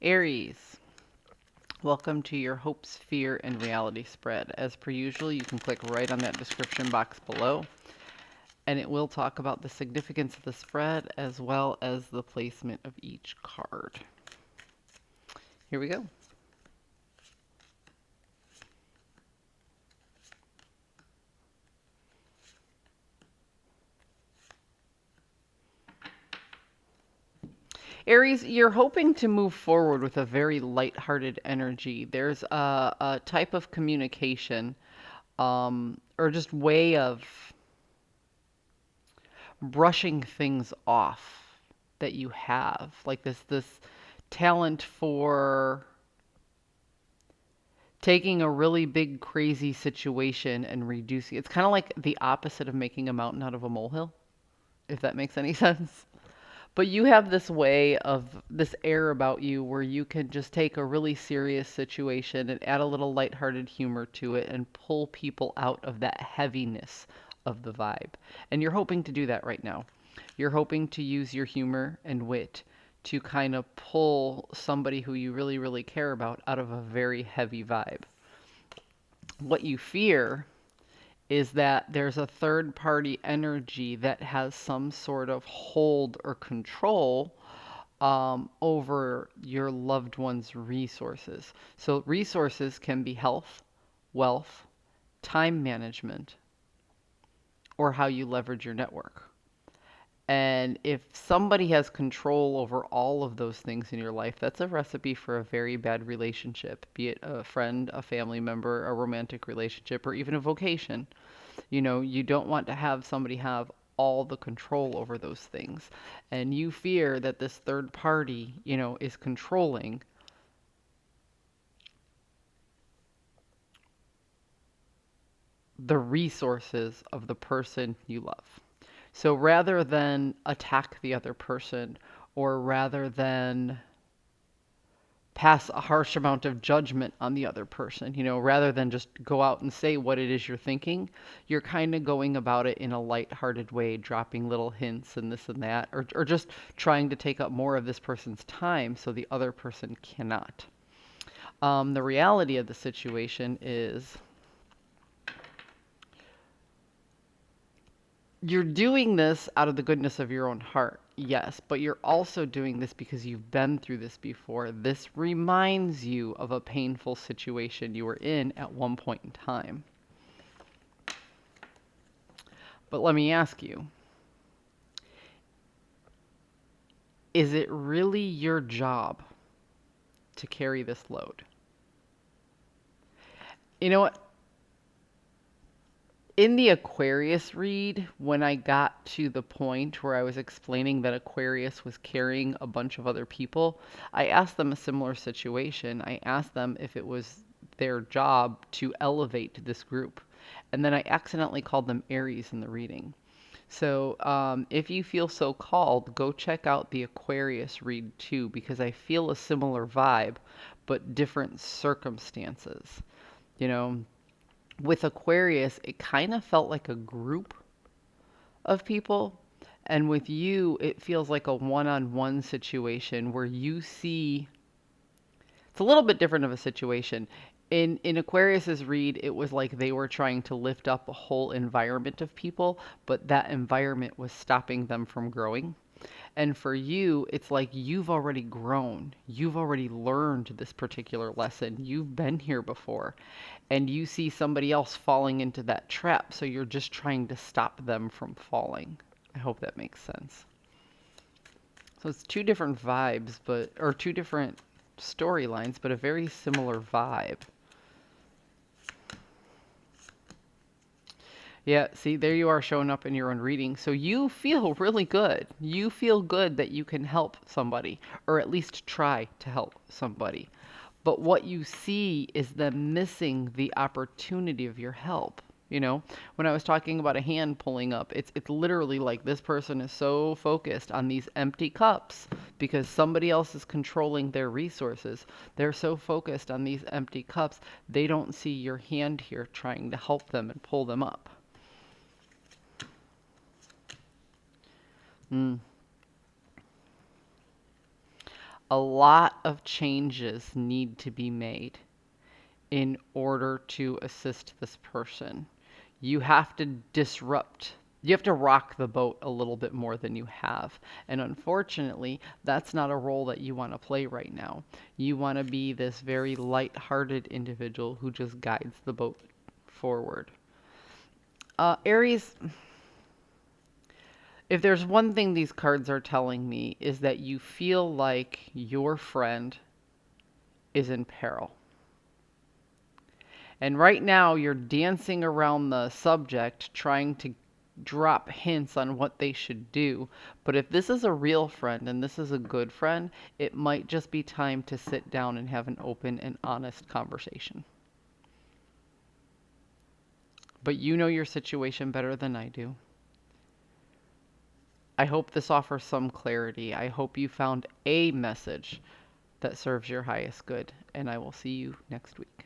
Aries, welcome to your Hope Sphere and Reality Spread. As per usual, you can click right on that description box below, and it will talk about the significance of the spread as well as the placement of each card. Here we go. Aries, you're hoping to move forward with a very lighthearted energy. There's a type of communication or just way of brushing things off that you have, like this talent for taking a really big crazy situation and reducing it's kind of like the opposite of making a mountain out of a molehill, if that makes any sense. But you have this way of this air about you where you can just take a really serious situation and add a little lighthearted humor to it and pull people out of that heaviness of the vibe. And you're hoping to do that right now. You're hoping to use your humor and wit to kind of pull somebody who you really, really care about out of a very heavy vibe. What you fear is that there's a third party energy that has some sort of hold or control over your loved one's resources. So, resources can be health, wealth, time management, or how you leverage your network. And if somebody has control over all of those things in your life, that's a recipe for a very bad relationship, be it a friend, a family member, a romantic relationship, or even a vocation. You know, you don't want to have somebody have all the control over those things. And you fear that this third party, is controlling the resources of the person you love. So rather than attack the other person, or rather than pass a harsh amount of judgment on the other person, rather than just go out and say what it is you're thinking, you're kind of going about it in a light-hearted way, dropping little hints and this and that, or just trying to take up more of this person's time so the other person cannot. The reality of the situation is you're doing this out of the goodness of your own heart, yes, but you're also doing this because you've been through this before. This reminds you of a painful situation you were in at one point in time. But let me ask you, is it really your job to carry this load? You know what? In the Aquarius read, when I got to the point where I was explaining that Aquarius was carrying a bunch of other people, I asked them a similar situation. I asked them if it was their job to elevate this group. And then I accidentally called them Aries in the reading. So if you feel so called, go check out the Aquarius read too, because I feel a similar vibe, but different circumstances. You know, with Aquarius, it kind of felt like a group of people. And with you, it feels like a one-on-one situation where you see it's a little bit different of a situation. In Aquarius's read, it was like they were trying to lift up a whole environment of people, but that environment was stopping them from growing. And for you, it's like you've already grown. You've already learned this particular lesson. You've been here before. And you see somebody else falling into that trap, so you're just trying to stop them from falling. I hope that makes sense. So it's two different vibes, or two different storylines, but a very similar vibe. Yeah, see, there you are showing up in your own reading. So you feel really good. You feel good that you can help somebody, or at least try to help somebody. But what you see is them missing the opportunity of your help. When I was talking about a hand pulling up, it's literally like this person is so focused on these empty cups because somebody else is controlling their resources. They're so focused on these empty cups, they don't see your hand here trying to help them and pull them up. Mm. A lot of changes need to be made in order to assist this person. You have to disrupt, you have to rock the boat a little bit more than you have. And unfortunately, that's not a role that you want to play right now. You want to be this very light-hearted individual who just guides the boat forward. Aries, if there's one thing these cards are telling me is that you feel like your friend is in peril. And right now, you're dancing around the subject, trying to drop hints on what they should do. But if this is a real friend and this is a good friend, it might just be time to sit down and have an open and honest conversation. But you know your situation better than I do. I hope this offers some clarity. I hope you found a message that serves your highest good, and I will see you next week.